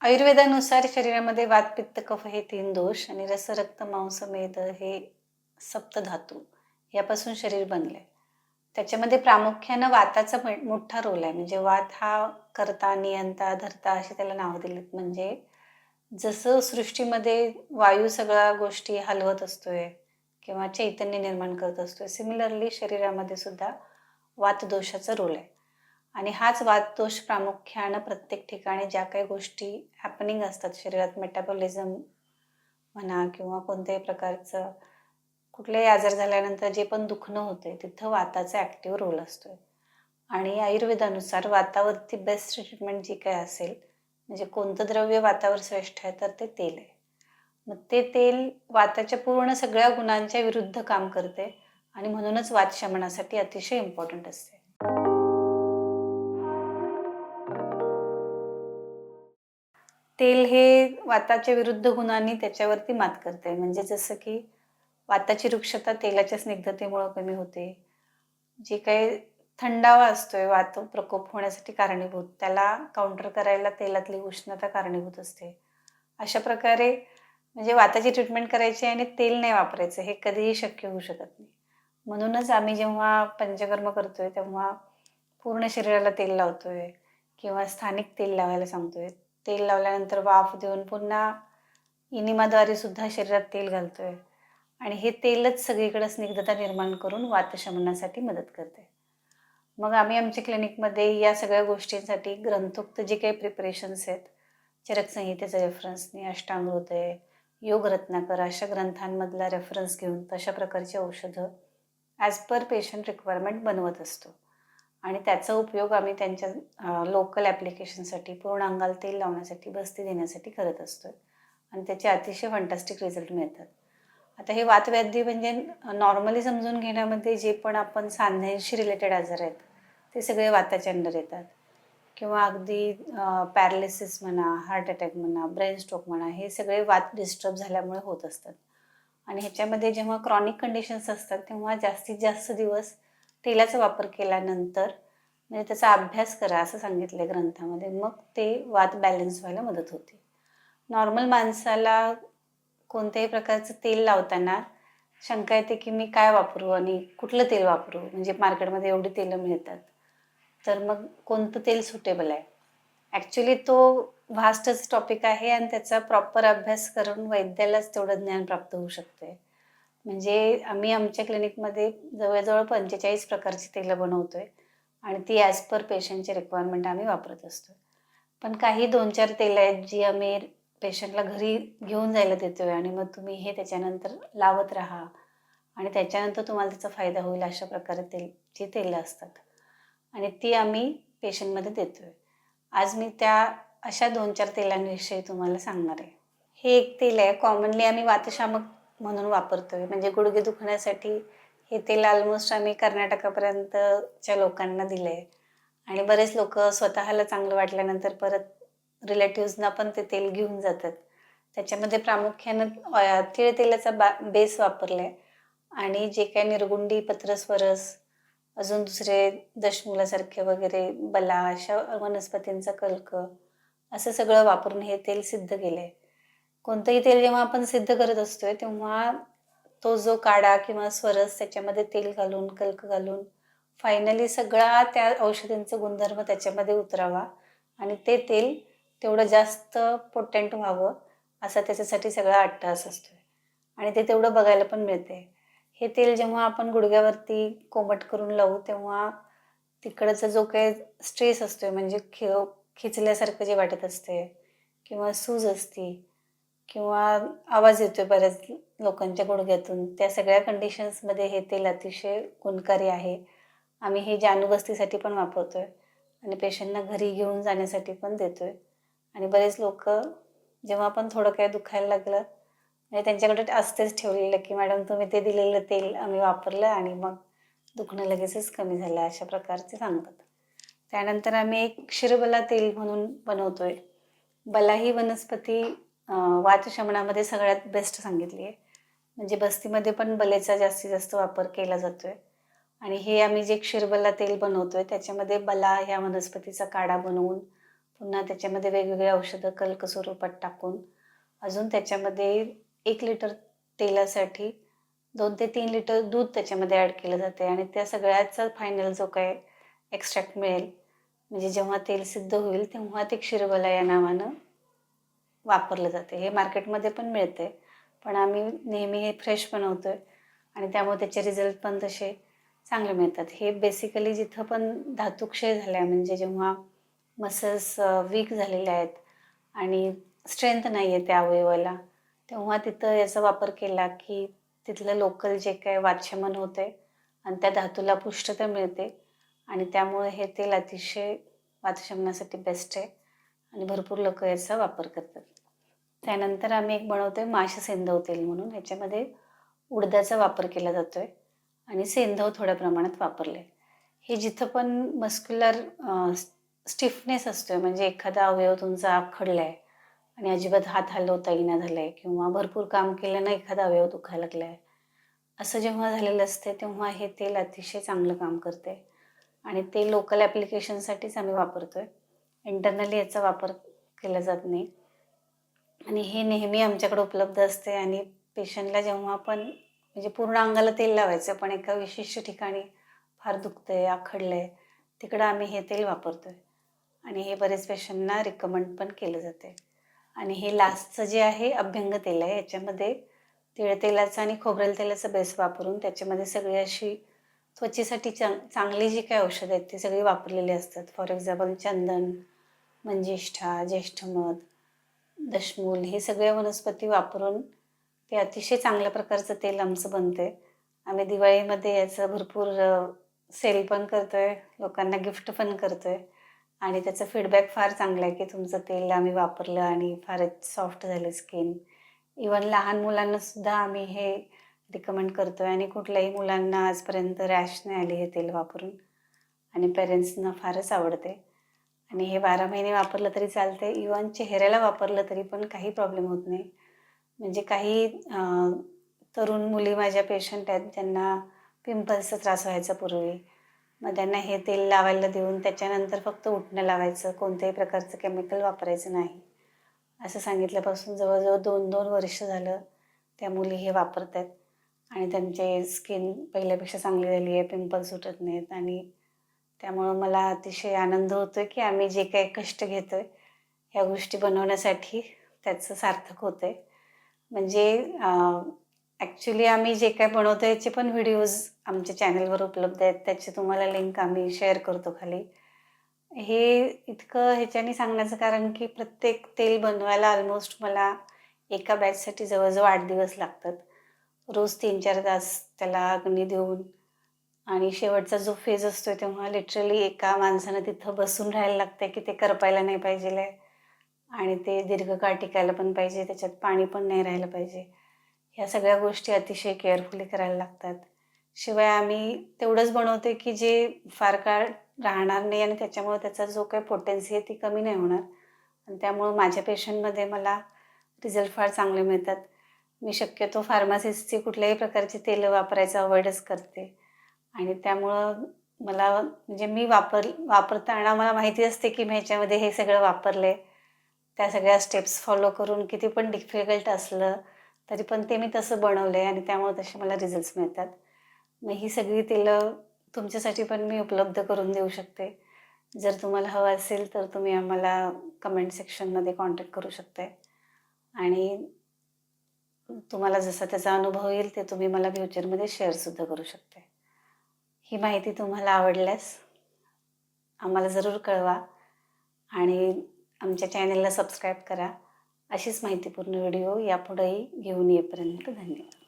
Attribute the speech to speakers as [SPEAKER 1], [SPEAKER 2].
[SPEAKER 1] आयुर्वेदानुसार शरीरामध्ये वात, पित्त, कफ हे 3 दोष आणि रस, रक्त, मांस, मेद हे सप्तधातू यापासून शरीर बनलंय. त्याच्यामध्ये प्रामुख्यानं वाताचा मोठा रोल आहे. म्हणजे वात हा कर्ता, नियंता, धर्ता अशी त्याला नावं दिलीत. म्हणजे जसं सृष्टीमध्ये वायू सगळ्या गोष्टी हलवत असतोय किंवा चैतन्य निर्माण करत असतोय, सिमिलरली शरीरामध्ये सुद्धा वातदोषाचा रोल आहे. आणि हाच वातदोष प्रामुख्यानं प्रत्येक ठिकाणी ज्या काही गोष्टी हॅपनिंग असतात शरीरात, मेटाबॉलिझम म्हणा किंवा कोणत्याही प्रकारचं कुठलाही आजार झाल्यानंतर जे पण दुखणं होते तिथं वाताचा ॲक्टिव्ह रोल असतोय. आणि आयुर्वेदानुसार वातावरती बेस्ट ट्रीटमेंट जी काही असेल, म्हणजे कोणतं द्रव्य वातावर श्रेष्ठ आहे तर ते तेल आहे. मग ते तेल वाताच्या पूर्ण सगळ्या गुणांच्या विरुद्ध काम करते आणि म्हणूनच वात शमनासाठी अतिशय इम्पॉर्टंट असते. तेल हे वाताच्या विरुद्ध गुणांनी त्याच्यावरती मात करते. म्हणजे जसं की वाताची रुक्षता तेलाच्या स्निग्धतेमुळं कमी होते. जे काही थंडावा असतोय वात प्रकोप होण्यासाठी कारणीभूत, त्याला काउंटर करायला तेलातली उष्णता कारणीभूत असते. अशा प्रकारे म्हणजे वाताची ट्रीटमेंट करायची आणि तेल नाही वापरायचं हे कधीही शक्य होऊ शकत नाही. म्हणूनच आम्ही जेव्हा पंचकर्म करतोय तेव्हा पूर्ण शरीराला तेल लावतोय किंवा स्थानिक तेल लावायला सांगतोय. तेल लावल्यानंतर वाफ देऊन पुन्हा इनिमाद्वारे सुद्धा शरीरात तेल घालतोय आणि हे तेलच सगळीकडे स्निग्धता निर्माण करून वातशमनासाठी मदत करते. मग आम्ही आमच्या क्लिनिकमध्ये या सगळ्या गोष्टींसाठी ग्रंथोक्त जे काही प्रिपरेशन्स आहेत, चरक संहितेचा रेफरन्सनी, अष्टांग हृदय, योग रत्नाकर अशा ग्रंथांमधला रेफरन्स घेऊन तशा प्रकारची औषधं ॲज पर पेशंट रिक्वायरमेंट बनवत असतो. आणि त्याचा उपयोग आम्ही त्यांच्या लोकल ॲप्लिकेशनसाठी, पूर्ण अंगाला तेल लावण्यासाठी, बस्ती देण्यासाठी करत असतो आणि त्याचे अतिशय फंटास्टिक रिझल्ट मिळतात. आता हे वातव्याधी म्हणजे नॉर्मली समजून घेण्यामध्ये जे पण आपण सांध्यांशी रिलेटेड आजार आहेत, ते सगळे वाताच्या अंडर येतात किंवा अगदी पॅरालिसिस म्हणा, हार्ट अटॅक म्हणा, ब्रेन स्ट्रोक म्हणा, हे सगळे वात डिस्टर्ब झाल्यामुळे होत असतात. आणि ह्याच्यामध्ये जेव्हा क्रॉनिक कंडिशन्स असतात, तेव्हा जास्तीत जास्त दिवस तेलाचा वापर केल्यानंतर म्हणजे त्याचा अभ्यास करा असं सांगितलं ग्रंथामध्ये. मग ते वात बॅलन्स व्हायला मदत होते. नॉर्मल माणसाला कोणत्याही प्रकारचं तेल लावताना शंका येते की मी काय वापरू आणि कुठलं तेल वापरू? म्हणजे मार्केटमध्ये एवढी तेलं मिळतात. तर मग कोणतं तेल सुटेबल आहे? ॲक्च्युली तो व्हास्टच टॉपिक आहे आणि त्याचा प्रॉपर अभ्यास करून वैद्यालाच तेवढं ज्ञान प्राप्त होऊ शकते. म्हणजे आम्ही आमच्या क्लिनिकमध्ये जवळ-जवळ 45 प्रकारची तेलं बनवतोय आणि ती ॲज पर पेशंटची रिक्वायरमेंट आम्ही वापरत असतो. पण काही 2-4 तेलं आहेत जी आम्ही पेशंटला घरी घेऊन जायला देतोय आणि मग तुम्ही हे त्याच्यानंतर लावत राहा आणि त्याच्यानंतर तुम्हाला त्याचा फायदा होईल अशा प्रकारे जी तेलं असतात आणि ती आम्ही पेशंटमध्ये देतोय. आज मी त्या अशा 2-4 तेलांविषयी तुम्हाला सांगणार आहे. हे एक तेल आहे कॉमनली आम्ही वातशामक म्हणून वापरतोय. म्हणजे गुडघे दुखण्यासाठी हे तेल ऑलमोस्ट आम्ही कर्नाटकापर्यंतच्या लोकांना दिलंय आणि बरेच लोकं स्वतःला चांगलं वाटल्यानंतर परत रिलेटिव्हजना पण ते तेल घेऊन जातात. त्याच्यामध्ये प्रामुख्यानं तीळ तेलाचा बेस वापरलाय आणि जे काही निर्गुंडी, पत्रस्वरस, अजून दुसरे दशमूलासारखे वगैरे बला अशा वनस्पतींचा कल्क असं सगळं वापरून हे तेल सिद्ध केलंय. कोणतंही तेल जेव्हा आपण सिद्ध करत असतोय तेव्हा तो जो काढा किंवा स्वरस त्याच्यामध्ये तेल घालून, कल्क घालून फायनली सगळा त्या औषधींचा गुणधर्म त्याच्यामध्ये उतरावा आणि ते तेल तेवढं जास्त पोटेंट व्हावं असा त्याच्यासाठी सगळा अट्टाहास असतोय आणि ते तेवढं बघायला पण मिळते. हे तेल जेव्हा आपण गुडघ्यावरती कोमट करून लावू तेव्हा तिकडचा जो काही स्ट्रेस असतोय म्हणजे खिचल्यासारखं जे वाटत असते किंवा सूज असते किंवा आवाज येतोय बऱ्याच लोकांच्या गुडघ्यातून, त्या सगळ्या कंडिशन्समध्ये हे तेल अतिशय गुणकारी आहे. आम्ही हे जानूबस्तीसाठी पण वापरतोय आणि पेशंटना घरी घेऊन जाण्यासाठी पण देतोय आणि बरेच लोकं जेव्हा पण थोडं काही दुखायला लागलं म्हणजे त्यांच्याकडे असतेच ठेवलेलं की मॅडम तुम्ही ते दिलेलं तेल आम्ही वापरलं आणि मग दुखणं लगेचच कमी झालं अशा प्रकारचे सांगतात. त्यानंतर आम्ही एक क्षीरबला तेल म्हणून बनवतोय. बला ही वनस्पती वातशमनामध्ये सगळ्यात बेस्ट सांगितली आहे. म्हणजे बस्तीमध्ये पण बलेचा जास्तीत जास्त वापर केला जातोय आणि हे आम्ही जे क्षीरबला तेल बनवतोय त्याच्यामध्ये बला ह्या वनस्पतीचा काढा बनवून पुन्हा त्याच्यामध्ये वेगवेगळी औषधं कल्क स्वरूपात टाकून अजून त्याच्यामध्ये 1 लिटर तेलासाठी 2 ते 3 लिटर दूध त्याच्यामध्ये ॲड केलं जाते आणि त्या सगळ्याचा फायनल जो काही एक्स्ट्रॅक्ट मिळेल, म्हणजे जेव्हा तेल सिद्ध होईल तेव्हा ते क्षीरबाला या नावानं वापरलं जाते. हे मार्केटमध्ये पण मिळते, पण आम्ही नेहमी हे फ्रेश बनवतोय आणि त्यामुळे त्याचे रिझल्ट पण तसे चांगले मिळतात. हे बेसिकली जिथं पण धातुक्षय झाल्या म्हणजे जेव्हा मसल्स वीक झालेल्या आहेत आणि स्ट्रेंथ नाही आहे त्या अवयवाला, तेव्हा तिथं याचा वापर केला की तिथलं लोकल जे काही वातशमन होते आणि त्या धातूला पुष्टता मिळते आणि त्यामुळे हे तेल अतिशय वातशमनासाठी बेस्ट आहे आणि भरपूर लोकं याचा वापर करतात. त्यानंतर आम्ही एक बनवतोय माश सेंधव तेल म्हणून. ह्याच्यामध्ये उडदाचा वापर केला जातोय आणि सेंधव थोड्या प्रमाणात वापरले. हे जिथं पण मस्क्युलर स्टिफनेस असतोय म्हणजे एखादा अवयव तुमचा आखडला आहे आणि अजिबात हात हलवता येईना झाला आहे किंवा भरपूर काम केल्यानं एखादा अवयव दुखायला लागला आहे, असं जेव्हा झालेलं असते तेव्हा हे तेल अतिशय चांगलं काम करते आणि ते लोकल ॲप्लिकेशनसाठीच आम्ही वापरतोय. इंटरनली याचा वापर केला जात नाही आणि हे नेहमी आमच्याकडे उपलब्ध असते आणि पेशंटला जेव्हा पण म्हणजे पूर्ण अंगाला तेल लावायचं पण एका विशिष्ट ठिकाणी फार दुखतंय, आखडलंय, तिकडं आम्ही हे तेल वापरतोय आणि हे बरेच पेशंटना रिकमेंड पण केलं जाते. आणि हे लास्टचं जे आहे अभ्यंग तेल आहे, याच्यामध्ये तिळ तेलाचं आणि खोबरेल तेलाचं बेस वापरून त्याच्यामध्ये सगळी अशी त्वचेसाठी चांगली जी काही औषधं आहेत ती सगळी वापरलेली असतात. फॉर एक्झाम्पल चंदन, मंजिष्ठा, ज्येष्ठमध, दशमूल हे सगळे वनस्पती वापरून ते अतिशय चांगल्या प्रकारचं तेल आमचं बनते. आम्ही दिवाळीमध्ये याचं भरपूर सेल पण करतोय, लोकांना गिफ्ट पण करतोय आणि त्याचा फीडबॅक फार चांगला आहे की तुमचं तेल आम्ही वापरलं आणि फारच सॉफ्ट झालं स्किन. इवन लहान मुलांनासुद्धा आम्ही हे रिकमेंड करतोय आणि कुठल्याही मुलांना आजपर्यंत रॅश नाही आली हे तेल वापरून आणि पेरेंट्सना फारच आवडते आणि हे 12 महिने वापरलं तरी चालते. इवन चेहऱ्याला वापरलं तरी पण काही प्रॉब्लेम होत नाही. म्हणजे काही तरुण मुली माझ्या पेशंट आहेत ज्यांना पिंपल्सचा त्रास व्हायचा पूर्वी. मग त्यांना हे तेल लावायला देऊन त्याच्यानंतर फक्त उटणं लावायचं, कोणत्याही प्रकारचं केमिकल वापरायचं नाही असं सांगितल्यापासून जवळजवळ 2-2 वर्ष झालं त्या मुली हे वापरत आहेत आणि त्यांचे स्किन पहिल्यापेक्षा चांगली झाली आहे, पिंपल्स उठत नाहीत आणि त्यामुळं मला अतिशय आनंद होतो आहे की आम्ही जे काही कष्ट घेतो आहे ह्या गोष्टी बनवण्यासाठी त्याचं सार्थक होतं आहे. म्हणजे ॲक्च्युली आम्ही जे काही बनवतो याचे पण व्हिडिओज आमच्या चॅनलवर उपलब्ध आहेत. त्याची तुम्हाला लिंक आम्ही शेअर करतो खाली. हे इतकं ह्याच्याने सांगण्याचं कारण की प्रत्येक तेल बनवायला ऑलमोस्ट मला एका बॅचसाठी जवळजवळ 8 दिवस लागतात. रोज 3-4 तास त्याला अग्नी देऊन आणि शेवटचा जो फेज असतो तेव्हा लिटरली एका माणसानं तिथं बसून राहायला लागतंय की ते करपायला नाही पाहिजेल आहे आणि ते दीर्घकाळ टिकायला पण पाहिजे, त्याच्यात पाणी पण नाही राहिलं पाहिजे. ह्या सगळ्या गोष्टी अतिशय केअरफुली करायला लागतात. शिवाय आम्ही तेवढंच बनवतो की जे फार काळ राहणार नाही आणि त्याच्यामुळे त्याचा जो काही पोटेन्सी आहे ती कमी नाही होणार आणि त्यामुळं माझ्या पेशंटमध्ये मला रिझल्ट फार चांगले मिळतात. मी शक्यतो फार्मासिस्टची कुठल्याही प्रकारची तेलं वापरायचं अव्हॉइडच करते आणि त्यामुळं मला म्हणजे मी वापरताना मला माहिती असते की मी ह्याच्यामध्ये हे सगळं वापरलं आहे. त्या सगळ्या स्टेप्स फॉलो करून किती पण डिफिकल्ट असलं तरी पण ते मी तसं बनवलं आहे आणि त्यामुळे तसे मला रिझल्ट्स मिळतात. मग ही सगळी तेलं तुमच्यासाठी पण मी उपलब्ध करून देऊ शकते. जर तुम्हाला हवं असेल तर तुम्ही आम्हाला कमेंट सेक्शनमध्ये कॉन्टॅक्ट करू शकताय आणि तुम्हाला जसा त्याचा अनुभव येईल ते तुम्ही मला फ्युचरमध्ये शेअरसुद्धा करू शकताय. ही माहिती तुम्हाला आवडल्यास आम्हाला जरूर कळवा आणि आमच्या चॅनलला सबस्क्राईब करा. अशीच माहितीपूर्ण व्हिडिओ यापुढेही घेऊन येईपर्यंत धन्यवाद.